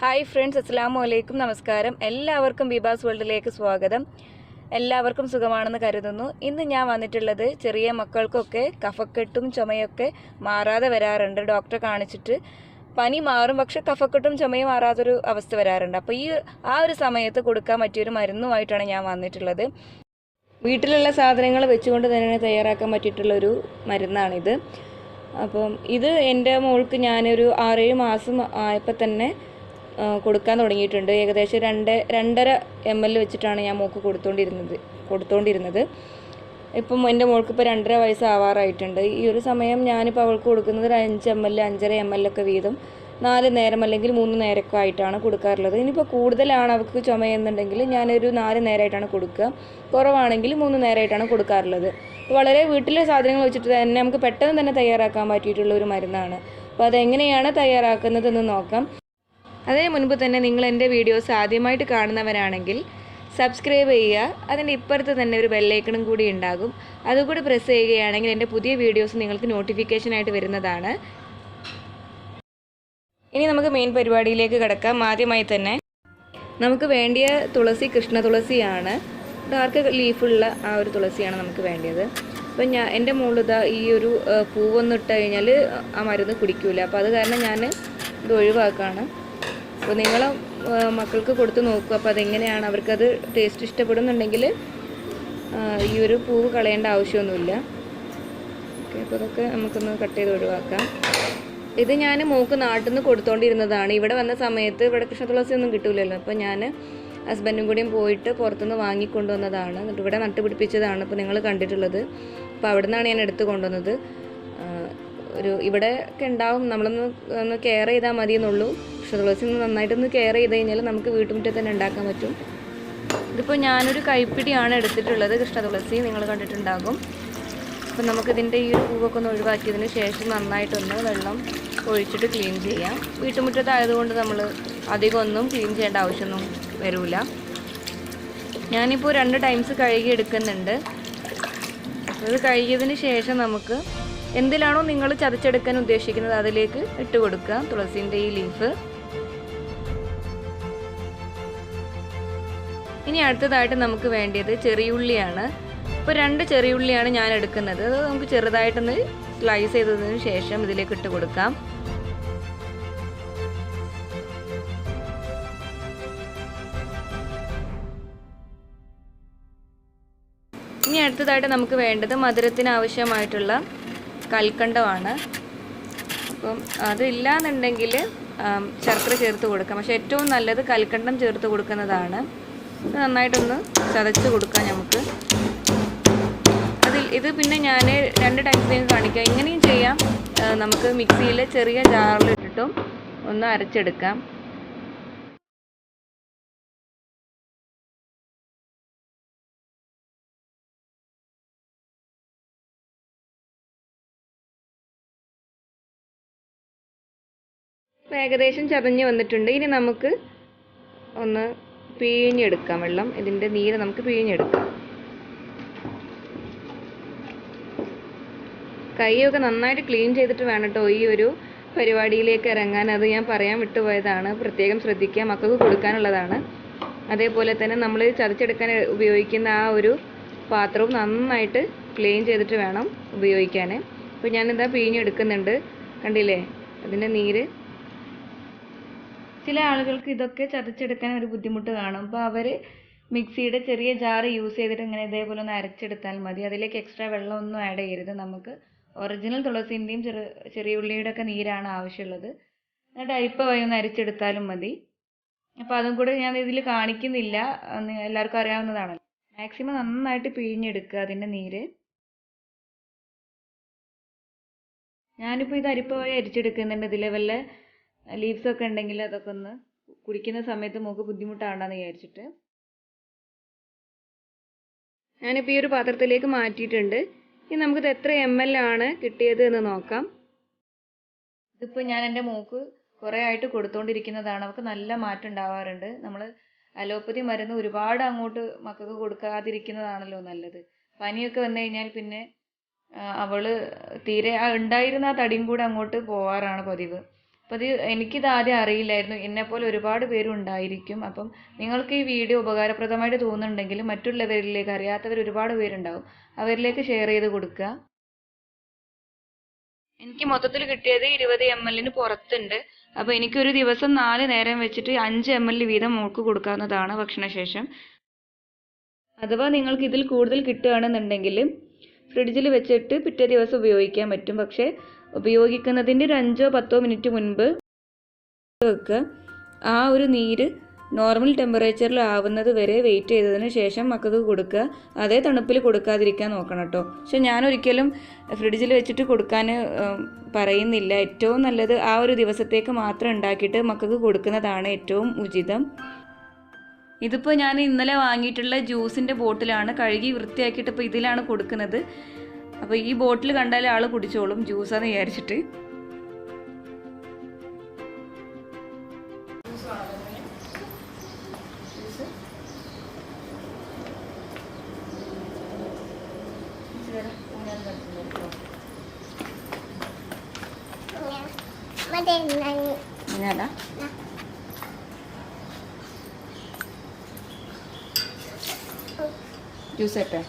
Hi friends, അസ്സലാമു അലൈക്കും. നമസ്കാരം. എല്ലാവർക്കും ബീബാസ് വേൾഡിലേക്ക് സ്വാഗതം. എല്ലാവർക്കും സുഖമാണെന്ന് കരുതുന്നു. ഇന്ന് ഞാൻ വന്നിട്ടുള്ളത് ചെറിയ മക്കൾക്കൊക്കെ കഫക്കെട്ടും ചുമയൊക്കെ മാറാതെ വരാറുണ്ട്. ഡോക്ടറെ കാണിച്ചിട്ട് പനി മാറും, പക്ഷെ കഫക്കെട്ടും ചുമയും മാറാത്തൊരു അവസ്ഥ വരാറുണ്ട്. അപ്പോൾ ആ ഒരു സമയത്ത് കൊടുക്കാൻ പറ്റിയൊരു മരുന്നുമായിട്ടാണ് ഞാൻ വന്നിട്ടുള്ളത്. വീട്ടിലുള്ള സാധനങ്ങൾ വെച്ചുകൊണ്ട് തന്നെ തയ്യാറാക്കാൻ പറ്റിയിട്ടുള്ളൊരു മരുന്നാണിത്. അപ്പം ഇത് എൻ്റെ മോൾക്ക് ഞാനൊരു 6-7 മാസം ആയപ്പോൾ തന്നെ കൊടുക്കാൻ തുടങ്ങിയിട്ടുണ്ട്. ഏകദേശം 2.5 ml വെച്ചിട്ടാണ് ഞാൻ മോൾക്ക് കൊടുത്തുകൊണ്ടിരുന്നത്. ഇപ്പം എൻ്റെ മോൾക്ക് ഇപ്പോൾ 2.5 വയസ്സാവാറായിട്ടുണ്ട്. ഈ ഒരു സമയം ഞാനിപ്പോൾ അവൾക്ക് കൊടുക്കുന്നത് 5 ml 5.5 ml ഒക്കെ വീതം 4 നേരം അല്ലെങ്കിൽ 3 നേരമൊക്കെ ആയിട്ടാണ് കൊടുക്കാറുള്ളത്. ഇനിയിപ്പോൾ കൂടുതലാണ് അവൾക്ക് ചുമയെന്നുണ്ടെങ്കിൽ ഞാനൊരു 4 നേരമായിട്ടാണ് കൊടുക്കുക. കുറവാണെങ്കിൽ 3 നേരമായിട്ടാണ് കൊടുക്കാറുള്ളത്. വളരെ വീട്ടിലെ സാധനങ്ങൾ വെച്ചിട്ട് തന്നെ നമുക്ക് പെട്ടെന്ന് തന്നെ തയ്യാറാക്കാൻ പറ്റിയിട്ടുള്ള ഒരു മരുന്നാണ്. അപ്പോൾ അതെങ്ങനെയാണ് തയ്യാറാക്കുന്നതെന്ന് നോക്കാം. അതിന് മുൻപ് തന്നെ നിങ്ങൾ എൻ്റെ വീഡിയോസ് ആദ്യമായിട്ട് കാണുന്നവരാണെങ്കിൽ സബ്സ്ക്രൈബ് ചെയ്യുക. അതിൻ്റെ ഇപ്പുറത്ത് തന്നെ ഒരു ബെല്ലൈക്കണും കൂടി ഉണ്ടാകും. അതുകൂടി പ്രസ് ചെയ്യുകയാണെങ്കിൽ എൻ്റെ പുതിയ വീഡിയോസ് നിങ്ങൾക്ക് നോട്ടിഫിക്കേഷനായിട്ട് വരുന്നതാണ്. ഇനി നമുക്ക് മെയിൻ പരിപാടിയിലേക്ക് കിടക്കാം. ആദ്യമായി തന്നെ നമുക്ക് വേണ്ടിയ തുളസി കൃഷ്ണ തുളസിയാണ്. ഡാർക്ക് ലീഫുള്ള ആ ഒരു തുളസിയാണ് നമുക്ക് വേണ്ടത്. അപ്പം എൻ്റെ മോളിതാ ഈ ഒരു പൂവൊന്നും ഇട്ട് കഴിഞ്ഞാൽ ആ മരുന്ന് കുടിക്കില്ല. അപ്പോൾ അത് കാരണം ഞാൻ ഇത് ഒഴിവാക്കുകയാണ്. അപ്പോൾ നിങ്ങൾ മക്കൾക്ക് കൊടുത്ത് നോക്കുക. അപ്പോൾ അതെങ്ങനെയാണ്, അവർക്കത് ടേസ്റ്റ് ഇഷ്ടപ്പെടുന്നുണ്ടെങ്കിൽ ഈ ഒരു പൂവ് കളയേണ്ട ആവശ്യമൊന്നുമില്ല. ഓക്കെ, അപ്പോൾ അതൊക്കെ നമുക്കൊന്ന് കട്ട് ചെയ്ത് ഒഴിവാക്കാം. ഇത് ഞാൻ മോൾക്ക് നാട്ടിൽ നിന്ന് കൊടുത്തുകൊണ്ടിരുന്നതാണ്. ഇവിടെ വന്ന സമയത്ത് ഇവിടെ കൃഷ്ണതുളസി ഒന്നും കിട്ടില്ലല്ലോ. അപ്പോൾ ഞാൻ ഹസ്ബൻഡും കൂടിയും പോയിട്ട് പുറത്തുനിന്ന് വാങ്ങിക്കൊണ്ടുവന്നതാണ്. എന്നിട്ട് ഇവിടെ നട്ടുപിടിപ്പിച്ചതാണ് ഇപ്പോൾ നിങ്ങൾ കണ്ടിട്ടുള്ളത്. അപ്പോൾ അവിടെ നിന്നാണ് ഞാൻ എടുത്ത് കൊണ്ടുവന്നത്. ഇവിടെ ഒക്കെ ഉണ്ടാവും, ഒന്ന് കെയർ ചെയ്താൽ മതി എന്നുള്ളൂ. കൃഷ്ണതുളസി നന്നായിട്ടൊന്ന് കെയർ ചെയ്ത് കഴിഞ്ഞാൽ നമുക്ക് വീട്ടുമുറ്റത്ത് തന്നെ ഉണ്ടാക്കാൻ പറ്റും. ഇതിപ്പോൾ ഞാനൊരു കൈപ്പിടിയാണ് എടുത്തിട്ടുള്ളത് കൃഷ്ണതുളസി, നിങ്ങൾ കണ്ടിട്ടുണ്ടാകും. അപ്പം നമുക്കിതിൻ്റെ ഈ ഒരു പൂവൊക്കെ ഒന്ന് ഒഴിവാക്കിയതിന് ശേഷം നന്നായിട്ടൊന്ന് വെള്ളം ഒഴിച്ചിട്ട് ക്ലീൻ ചെയ്യാം. വീട്ടുമുറ്റത്തായതുകൊണ്ട് നമ്മൾ അധികം ഒന്നും ക്ലീൻ ചെയ്യേണ്ട ആവശ്യമൊന്നും വരില്ല. ഞാനിപ്പോൾ 2 ടൈംസ് കഴുകി എടുക്കുന്നുണ്ട്. അത് കഴുകിയതിന് ശേഷം നമുക്ക് എന്തിലാണോ നിങ്ങൾ ചതച്ചെടുക്കാൻ ഉദ്ദേശിക്കുന്നത് അതിലേക്ക് ഇട്ട് കൊടുക്കുക തുളസിൻ്റെ ഈ ലീഫ്. ഇനി അടുത്തതായിട്ട് നമുക്ക് വേണ്ടത് ചെറിയുള്ളിയാണ്. ഇപ്പോൾ 2 ചെറിയുള്ളിയാണ് ഞാൻ എടുക്കുന്നത്. അത് നമുക്ക് ചെറുതായിട്ടൊന്ന് സ്ലൈസ് ചെയ്തതിന് ശേഷം ഇതിലേക്ക് ഇട്ട് കൊടുക്കാം. ഇനി അടുത്തതായിട്ട് നമുക്ക് വേണ്ടത് മധുരത്തിന് ആവശ്യമായിട്ടുള്ള കൽക്കണ്ടമാണ്. അപ്പം അതില്ലാന്നുണ്ടെങ്കിൽ ശർക്കര ചേർത്ത് കൊടുക്കാം. പക്ഷേ ഏറ്റവും നല്ലത് കൽക്കണ്ടം ചേർത്ത് കൊടുക്കുന്നതാണ്. നന്നായിട്ടൊന്ന് ചതച്ച് കൊടുക്കാം നമുക്ക്. ഇത് പിന്നെ ഞാൻ 2 ടൈപ്സിലേക്ക് കാണിക്കാം. ഇങ്ങനെയും ചെയ്യാം. നമുക്ക് മിക്സിയിൽ ചെറിയ ജാറിലിട്ടിട്ടും ഒന്ന് അരച്ചെടുക്കാം. ഏകദേശം ചതഞ്ഞ് വന്നിട്ടുണ്ട്. ഇനി നമുക്ക് ഒന്ന് പിഴിഞ്ഞെടുക്കാം വെള്ളം. ഇതിൻ്റെ നീര് നമുക്ക് പിഴിഞ്ഞെടുക്കാം. കൈയൊക്കെ നന്നായിട്ട് ക്ലീൻ ചെയ്തിട്ട് വേണം കേട്ടോ ഈ ഒരു പരിപാടിയിലേക്ക് ഇറങ്ങാൻ. അത് ഞാൻ പറയാൻ വിട്ടുപോയതാണ്. പ്രത്യേകം ശ്രദ്ധിക്കുക, മക്കൾക്ക് കൊടുക്കാനുള്ളതാണ്. അതേപോലെ തന്നെ നമ്മൾ ചതച്ചെടുക്കാൻ ഉപയോഗിക്കുന്ന ആ ഒരു പാത്രവും നന്നായിട്ട് ക്ലീൻ ചെയ്തിട്ട് വേണം ഉപയോഗിക്കാൻ. അപ്പോൾ ഞാനിതാ പിഴിഞ്ഞെടുക്കുന്നുണ്ട്. കണ്ടില്ലേ അതിൻ്റെ നീര്. ചില ആളുകൾക്ക് ഇതൊക്കെ ചതച്ചെടുക്കാൻ ഒരു ബുദ്ധിമുട്ട് കാണും. അപ്പോൾ അവർ മിക്സിയുടെ ചെറിയ ജാറ് യൂസ് ചെയ്തിട്ട് ഇങ്ങനെ ഇതേപോലെ ഒന്ന് അരച്ചെടുത്താൽ മതി. അതിലേക്ക് എക്സ്ട്രാ വെള്ളമൊന്നും ആഡ് ചെയ്യരുത്. നമുക്ക് ഒറിജിനൽ തുളസിൻ്റെയും ചെറിയ ഉള്ളിയുടെ ഒക്കെ നീരാണ് ആവശ്യമുള്ളത്. എന്നിട്ട് അരിപ്പ ഒന്ന് അരിച്ചെടുത്താലും മതി. അപ്പോൾ അതും കൂടെ ഞാൻ ഇതിൽ കാണിക്കുന്നില്ല, എല്ലാവർക്കും അറിയാവുന്നതാണല്ലോ. മാക്സിമം നന്നായിട്ട് പിഴിഞ്ഞെടുക്കുക അതിൻ്റെ നീര്. ഞാനിപ്പോൾ ഇത് അരിപ്പ അരിച്ചെടുക്കുന്നുണ്ട്. ഇതിൽ വല്ല ലീവ്സ് ഒക്കെ ഉണ്ടെങ്കിൽ അതൊക്കെ ഒന്ന് കുടിക്കുന്ന സമയത്ത് നമുക്ക് ബുദ്ധിമുട്ടാണെന്ന് വിചാരിച്ചിട്ട്. ഞാനിപ്പോൾ ഈ ഒരു പാത്രത്തിലേക്ക് മാറ്റിയിട്ടുണ്ട്. ഇനി നമുക്കിത് എത്ര ml ആണ് കിട്ടിയത് എന്ന് നോക്കാം. ഇതിപ്പോൾ ഞാൻ എൻ്റെ മോൾക്ക് കുറേ ആയിട്ട് കൊടുത്തുകൊണ്ടിരിക്കുന്നതാണ്. അവൾക്ക് നല്ല മാറ്റം ഉണ്ടാവാറുണ്ട്. നമ്മൾ അലോപ്പതി മരുന്ന് ഒരുപാട് അങ്ങോട്ട് മക്കൾക്ക് കൊടുക്കാതിരിക്കുന്നതാണല്ലോ നല്ലത്. പനിയൊക്കെ വന്നു കഴിഞ്ഞാൽ പിന്നെ അവള് തീരെ ഉണ്ടായിരുന്ന ആ തടിയും കൂടെ അങ്ങോട്ട് പോവാറാണ് പതിവ്. അപ്പം എനിക്കിത് ആദ്യം അറിയില്ലായിരുന്നു. എന്നെപ്പോലെ ഒരുപാട് പേരും ഉണ്ടായിരിക്കും. അപ്പം നിങ്ങൾക്ക് ഈ വീഡിയോ ഉപകാരപ്രദമായിട്ട് തോന്നുന്നുണ്ടെങ്കിൽ മറ്റുള്ളവരിലേക്ക്, അറിയാത്തവർ ഒരുപാട് പേരുണ്ടാവും, അവരിലേക്ക് ഷെയർ ചെയ്ത് കൊടുക്കുക. എനിക്ക് മൊത്തത്തിൽ കിട്ടിയത് 20 ml പുറത്തുണ്ട്. അപ്പോൾ എനിക്കൊരു ദിവസം 4 നേരം വെച്ചിട്ട് 5 ml വീതം മോൾക്ക് കൊടുക്കാവുന്നതാണ് ഭക്ഷണശേഷം. അഥവാ നിങ്ങൾക്ക് ഇതിൽ കൂടുതൽ കിട്ടുകയാണെന്നുണ്ടെങ്കിൽ ഫ്രിഡ്ജിൽ വെച്ചിട്ട് പിറ്റേ ദിവസം ഉപയോഗിക്കാൻ പറ്റും. പക്ഷേ ഉപയോഗിക്കുന്നതിൻ്റെ ഒരു 5-10 മിനിറ്റ് മുൻപ് വെക്കുക. ആ ഒരു നീര് നോർമൽ ടെമ്പറേച്ചറിൽ ആവുന്നത് വരെ വെയിറ്റ് ചെയ്തതിന് ശേഷം മക്കൾക്ക് കൊടുക്കുക. അതേ തണുപ്പിൽ കൊടുക്കാതിരിക്കാൻ നോക്കണം കേട്ടോ. പക്ഷെ ഞാനൊരിക്കലും ഫ്രിഡ്ജിൽ വെച്ചിട്ട് കൊടുക്കാൻ പറയുന്നില്ല. ഏറ്റവും നല്ലത് ആ ഒരു ദിവസത്തേക്ക് മാത്രം ഉണ്ടാക്കിയിട്ട് മക്കൾക്ക് കൊടുക്കുന്നതാണ് ഏറ്റവും ഉചിതം. ഇതിപ്പോൾ ഞാൻ ഇന്നലെ വാങ്ങിയിട്ടുള്ള ജ്യൂസിൻ്റെ ബോട്ടിലാണ്. കഴുകി വൃത്തിയാക്കിയിട്ട് ഇപ്പോൾ ഇതിലാണ് കൊടുക്കുന്നത്. അപ്പോൾ ഈ ബോട്ടിൽ കണ്ടാൽ ആൾ കുടിച്ചോളും ജ്യൂസാന്ന് വിചാരിച്ചിട്ട്. ജ്യൂസ് ഇട്ടെ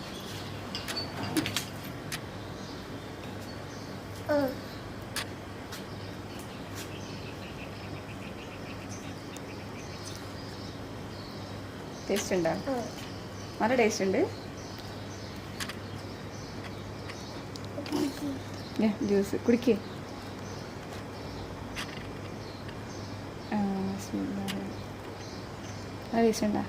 ടേസ്റ്റ് ഉണ്ടോ? നല്ല ടേസ്റ്റ് ഉണ്ട്. ജ്യൂസ് കുടിക്കേ. നല്ല ടേസ്റ്റ് ഉണ്ടോ?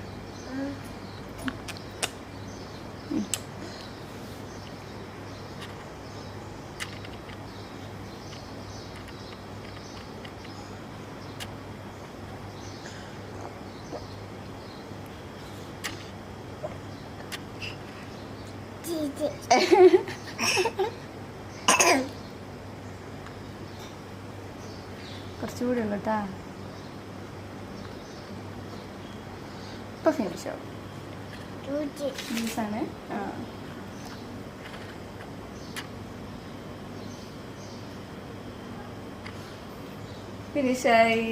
കുറച്ചുകൂടി ഉള്ളു കേട്ടാ. ഇപ്പൊ ഫിനിഷോ ജ്യൂസാണ്. ഫിനിഷായി.